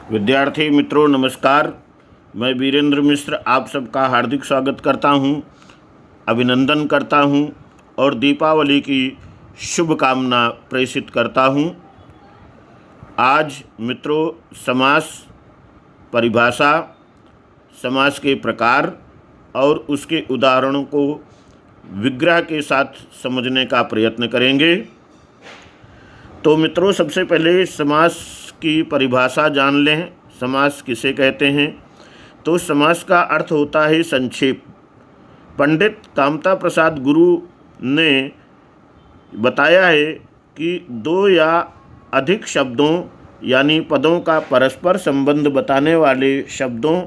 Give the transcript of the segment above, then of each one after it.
विद्यार्थी मित्रों नमस्कार। मैं वीरेंद्र मिश्र आप सबका हार्दिक स्वागत करता हूं, अभिनंदन करता हूं और दीपावली की शुभकामना प्रेषित करता हूं। आज मित्रों समास परिभाषा, समास के प्रकार और उसके उदाहरणों को विग्रह के साथ समझने का प्रयत्न करेंगे। तो मित्रों सबसे पहले समास की परिभाषा जान लें। समास किसे कहते हैं? तो समास का अर्थ होता है संक्षेप। पंडित कामता प्रसाद गुरु ने बताया है कि दो या अधिक शब्दों यानी पदों का परस्पर संबंध बताने वाले शब्दों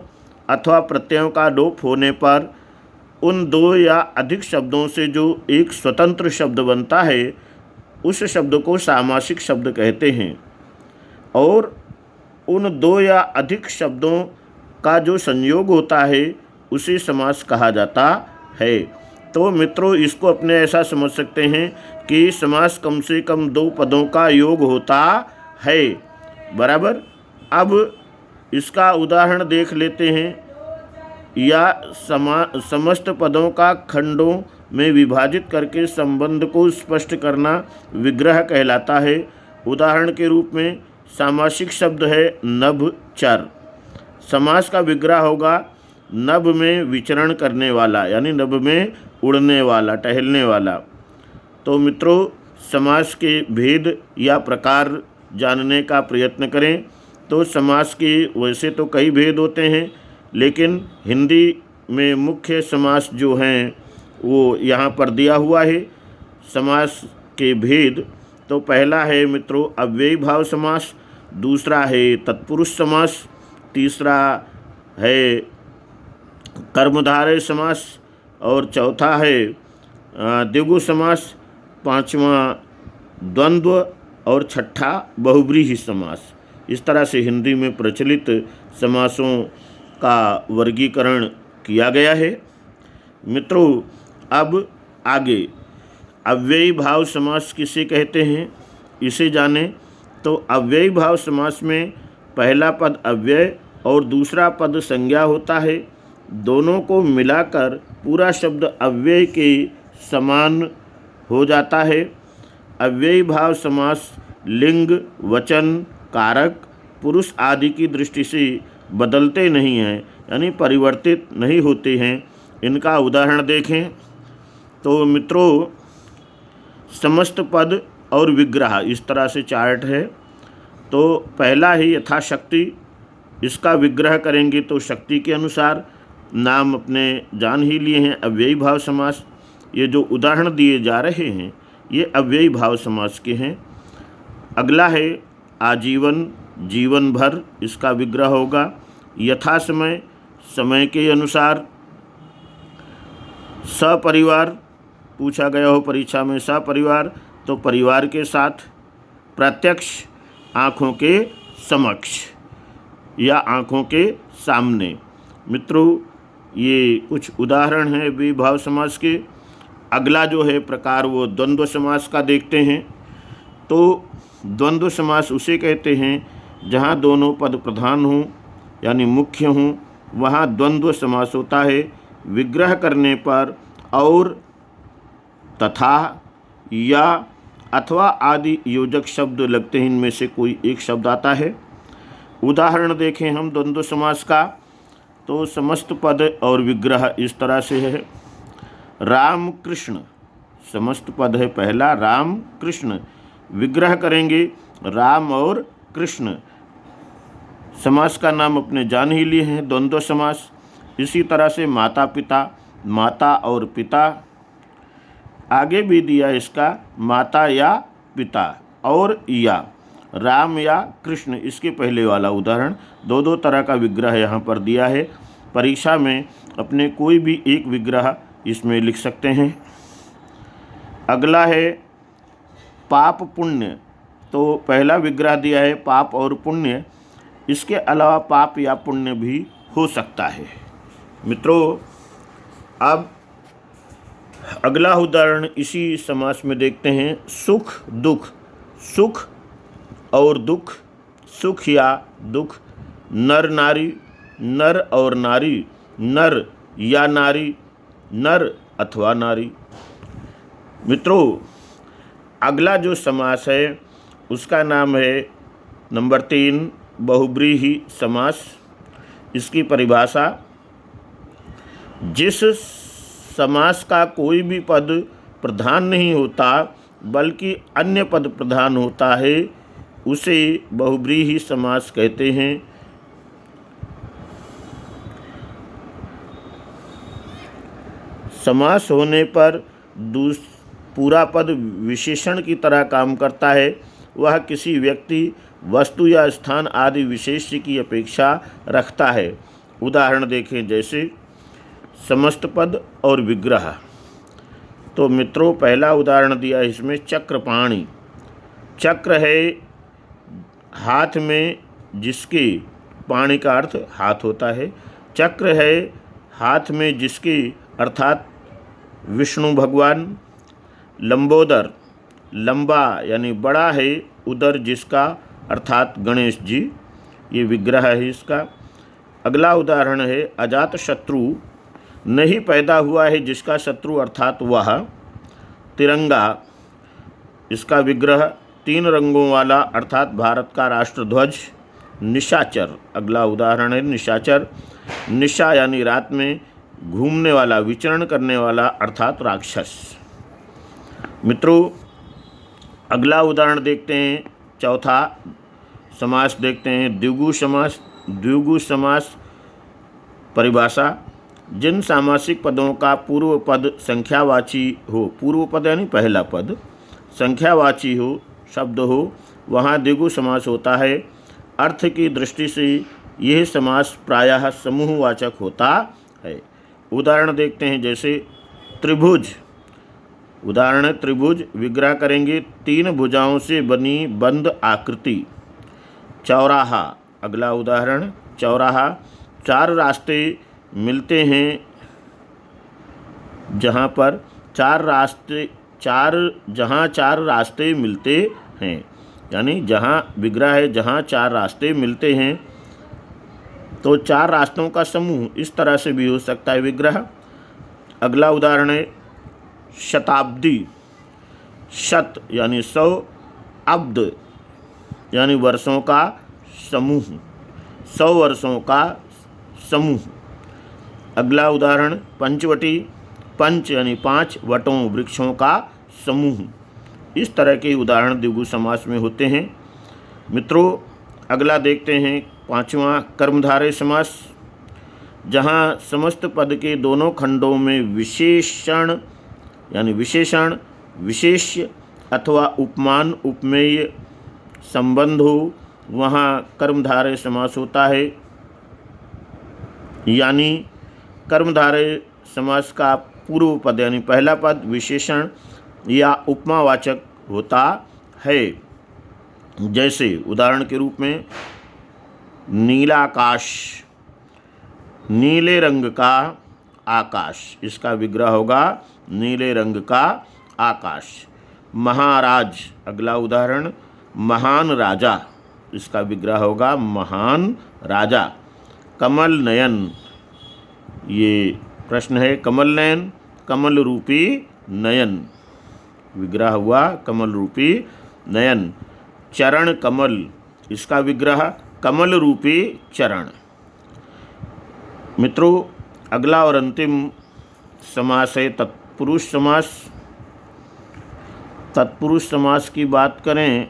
अथवा प्रत्ययों का लोप होने पर उन दो या अधिक शब्दों से जो एक स्वतंत्र शब्द बनता है उस शब्द को सामासिक शब्द कहते हैं, और उन दो या अधिक शब्दों का जो संयोग होता है उसे समास कहा जाता है। तो मित्रों इसको अपने ऐसा समझ सकते हैं कि समास कम से कम दो पदों का योग होता है, बराबर। अब इसका उदाहरण देख लेते हैं। या समस्त पदों का खंडों में विभाजित करके संबंध को स्पष्ट करना विग्रह कहलाता है। उदाहरण के रूप में सामासिक शब्द है नभ चर। समास का विग्रह होगा नभ में विचरण करने वाला, यानी नभ में उड़ने वाला, टहलने वाला। तो मित्रों समास के भेद या प्रकार जानने का प्रयत्न करें। तो समास के वैसे तो कई भेद होते हैं, लेकिन हिंदी में मुख्य समास जो हैं वो यहाँ पर दिया हुआ है। समास के भेद तो पहला है मित्रों अव्ययी भाव समास, दूसरा है तत्पुरुष समास, तीसरा है कर्मधारय समास और चौथा है द्विगु समास, पांचवा द्वंद्व और छठा बहुव्रीहि समास। इस तरह से हिंदी में प्रचलित समासों का वर्गीकरण किया गया है। मित्रों अब आगे अव्ययी भाव समास किसे कहते हैं इसे जानें। तो अव्ययी भाव समास में पहला पद अव्यय और दूसरा पद संज्ञा होता है। दोनों को मिलाकर पूरा शब्द अव्यय के समान हो जाता है। अव्ययी भाव समास लिंग, वचन, कारक, पुरुष आदि की दृष्टि से बदलते नहीं हैं, यानी परिवर्तित नहीं होते हैं। इनका उदाहरण देखें तो मित्रों समस्त पद और विग्रह इस तरह से चार्ट है। तो पहला ही यथाशक्ति, इसका विग्रह करेंगे तो शक्ति के अनुसार। नाम अपने जान ही लिए हैं अव्ययी भाव समास। ये जो उदाहरण दिए जा रहे हैं ये अव्ययी भाव समास के हैं। अगला है आजीवन, जीवन भर, इसका विग्रह होगा यथा समय, समय के अनुसार। सपरिवार पूछा गया हो परीक्षा में, सपरिवार तो परिवार के साथ। प्रत्यक्ष आँखों के समक्ष या आँखों के सामने। मित्रों ये कुछ उदाहरण हैं विभाव समास के। अगला जो है प्रकार वो द्वंद्व समास का देखते हैं। तो द्वंद्व समास उसे कहते हैं जहाँ दोनों पद प्रधान हों यानी मुख्य हों, वहाँ द्वंद्व समास होता है। विग्रह करने पर और, तथा, या, अथवा आदि योजक शब्द लगते हैं, इनमें से कोई एक शब्द आता है। उदाहरण देखें हम द्वंद्व समास का। तो समस्त पद और विग्रह इस तरह से है। राम कृष्ण, समस्त पद है पहला राम कृष्ण, विग्रह करेंगे राम और कृष्ण। समास का नाम अपने जान ही लिए हैं द्वंद्व समास। इसी तरह से माता पिता, माता और पिता, आगे भी दिया इसका माता या पिता और या, राम या कृष्ण, इसके पहले वाला उदाहरण। दो दो तरह का विग्रह यहाँ पर दिया है। परीक्षा में अपने कोई भी एक विग्रह इसमें लिख सकते हैं। अगला है पाप पुण्य। तो पहला विग्रह दिया है पाप और पुण्य, इसके अलावा पाप या पुण्य भी हो सकता है। मित्रों अब अगला उदाहरण इसी समास में देखते हैं सुख दुख। सुख और दुख, सुख या दुख नर नारी, नर और नारी, नर या नारी, नर अथवा नारी। मित्रों, अगला जो समास है उसका नाम है नंबर 3 बहुब्रीहि समास। इसकी परिभाषा, जिस समास का कोई भी पद प्रधान नहीं होता बल्कि अन्य पद प्रधान होता है उसे बहुब्रीहि समास कहते हैं। समास होने पर पूरा पद विशेषण की तरह काम करता है। वह किसी व्यक्ति, वस्तु या स्थान आदि विशेष की अपेक्षा रखता है। उदाहरण देखें, जैसे समस्त पद और विग्रह। तो मित्रों, पहला उदाहरण दिया इसमें चक्रपाणि। चक्र है हाथ में जिसके, पाणि का अर्थ हाथ होता है। चक्र है हाथ में जिसके अर्थात विष्णु भगवान। लंबोदर, लंबा यानी बड़ा है, उदर जिसका अर्थात गणेश जी, ये विग्रह है इसका। अगला उदाहरण है अजात शत्रु, नहीं पैदा हुआ है जिसका शत्रु अर्थात वह। तिरंगा, इसका विग्रह 3 रंगों वाला अर्थात भारत का राष्ट्रध्वज। निशाचर, अगला उदाहरण है निशाचर। निशा यानी रात में घूमने वाला, विचरण करने वाला अर्थात राक्षस। मित्रों, अगला उदाहरण देखते हैं, चौथा समास देखते हैं द्विगु समास। द्विगु समास परिभाषा, जिन सामासिक पदों का पूर्व पद संख्यावाची हो, पूर्व पद यानी पहला पद संख्यावाची हो, शब्द हो, वहाँ द्विगु समास होता है। अर्थ की दृष्टि से यह समास प्रायः समूहवाचक होता है। उदाहरण देखते हैं, जैसे त्रिभुज। उदाहरण है त्रिभुज, विग्रह करेंगे 3 भुजाओं से बनी बंद आकृति। चौराहा, अगला उदाहरण चौराहा, 4 रास्ते मिलते हैं जहाँ 4 रास्ते मिलते हैं, यानी जहाँ विग्रह है जहाँ 4 रास्ते मिलते हैं, तो 4 रास्तों का समूह, इस तरह से भी हो सकता है विग्रह। अगला उदाहरण है शताब्दी। शत यानी 100, अब्द यानी वर्षों का समूह, 100 वर्षों का समूह। अगला उदाहरण पंचवटी। पंच यानी 5, वटों वृक्षों का समूह। इस तरह के उदाहरण द्विगु समास में होते हैं। मित्रों, अगला देखते हैं 5वां कर्मधारय समास, जहाँ समस्त पद के दोनों खंडों में विशेषण यानी विशेषण, विशेष्य अथवा उपमान उपमेय संबंध हो, वहाँ कर्मधारय समास होता है। यानी कर्मधारय समास का पूर्व पद यानी पहला पद विशेषण या उपमावाचक होता है। जैसे उदाहरण के रूप में नीलाकाश, नीले रंग का आकाश, इसका विग्रह होगा नीले रंग का आकाश। महाराज, अगला उदाहरण महान राजा, इसका विग्रह होगा महान राजा। कमल नयन, ये प्रश्न है कमल नयन, कमल रूपी नयन, विग्रह हुआ कमल रूपी नयन। चरण कमल, इसका विग्रह कमल रूपी चरण। मित्रों, अगला और अंतिम समास है तत्पुरुष समास। तत्पुरुष समास की बात करें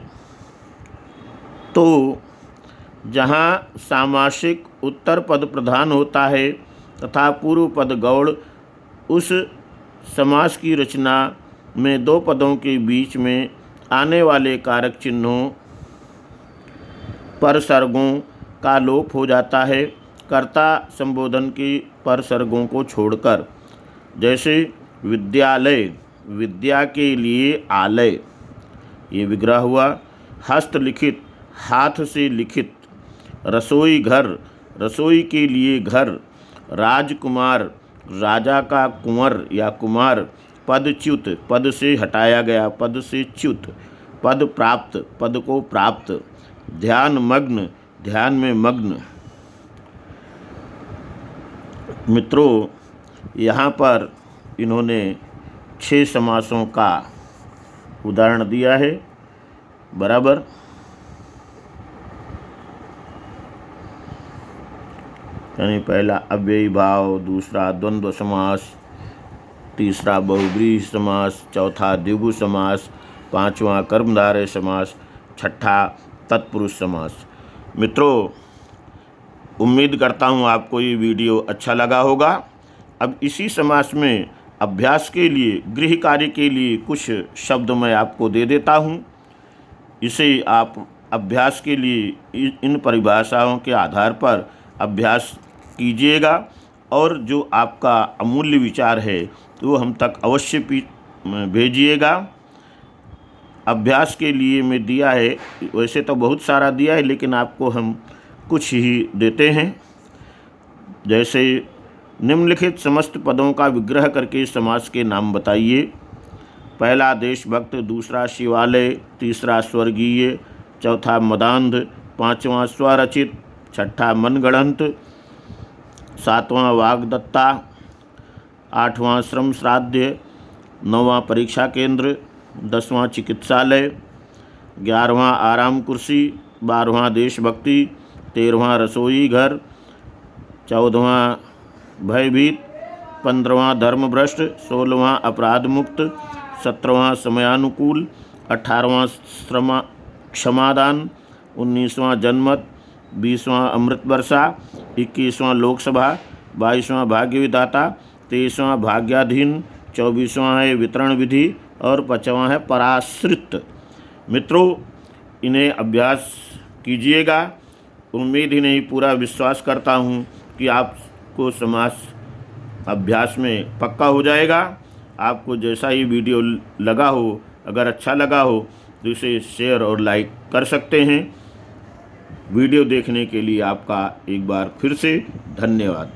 तो जहाँ सामासिक उत्तर पद प्रधान होता है तथा पूर्व पद गौड़, उस समास की रचना में 2 पदों के बीच में आने वाले कारक चिन्हों परसर्गों का लोप हो जाता है, कर्ता संबोधन की परसर्गों को छोड़कर। जैसे विद्यालय, विद्या के लिए आलय, ये विग्रह हुआ। हस्तलिखित, हाथ से लिखित। रसोई घर, रसोई के लिए घर। राजकुमार, राजा का कुंवर या कुमार। पदच्युत, पद से हटाया गया, पद से च्युत। पद प्राप्त, पद को प्राप्त। ध्यान मग्न, ध्यान में मग्न। मित्रों, यहाँ पर इन्होंने 6 समासों का उदाहरण दिया है। बराबर। यानी पहला अव्ययी भाव, दूसरा द्वंद्व समास, तीसरा बहुव्रीहि समास, चौथा द्विगु समास, पांचवा कर्मधारय समास, छठा तत्पुरुष समास। मित्रों, उम्मीद करता हूँ आपको ये वीडियो अच्छा लगा होगा। अब इसी समास में अभ्यास के लिए, गृह कार्य के लिए कुछ शब्द मैं आपको दे देता हूँ। इसे आप अभ्यास के लिए इन परिभाषाओं के आधार पर अभ्यास कीजिएगा और जो आपका अमूल्य विचार है वो हम तक अवश्य भेजिएगा। अभ्यास के लिए मैं दिया है, वैसे तो बहुत सारा दिया है, लेकिन आपको हम कुछ ही देते हैं। जैसे निम्नलिखित समस्त पदों का विग्रह करके समास के नाम बताइए। पहला देशभक्त, दूसरा शिवालय, तीसरा स्वर्गीय, चौथा मदान्ध, पांचवा स्वरचित, छठा मनगढ़ंत, सातवां वाग्दत्ता, आठवां श्रम श्राद्ध, नौवां परीक्षा केंद्र, 10वां चिकित्सालय, 11वां आराम कुर्सी, 12वां देशभक्ति, 13वां रसोई घर, 14वां भयभीत, 15वां धर्मभ्रष्ट, 16वां अपराध मुक्त, 17वां समयानुकूल, 18वां क्षमादान, 19वां जनमत, 20वां अमृत वर्षा, 21वां लोकसभा, 22वां भाग्य विधाता, 23वां भाग्याधीन, 24वां है वितरण विधि और 25वां है पराश्रित। मित्रों, इन्हें अभ्यास कीजिएगा। उम्मीद ही नहीं, पूरा विश्वास करता हूँ कि आपको समास अभ्यास में पक्का हो जाएगा। आपको जैसा ही वीडियो लगा हो, अगर अच्छा लगा हो तो इसे शेयर और लाइक कर सकते हैं। वीडियो देखने के लिए आपका एक बार फिर से धन्यवाद।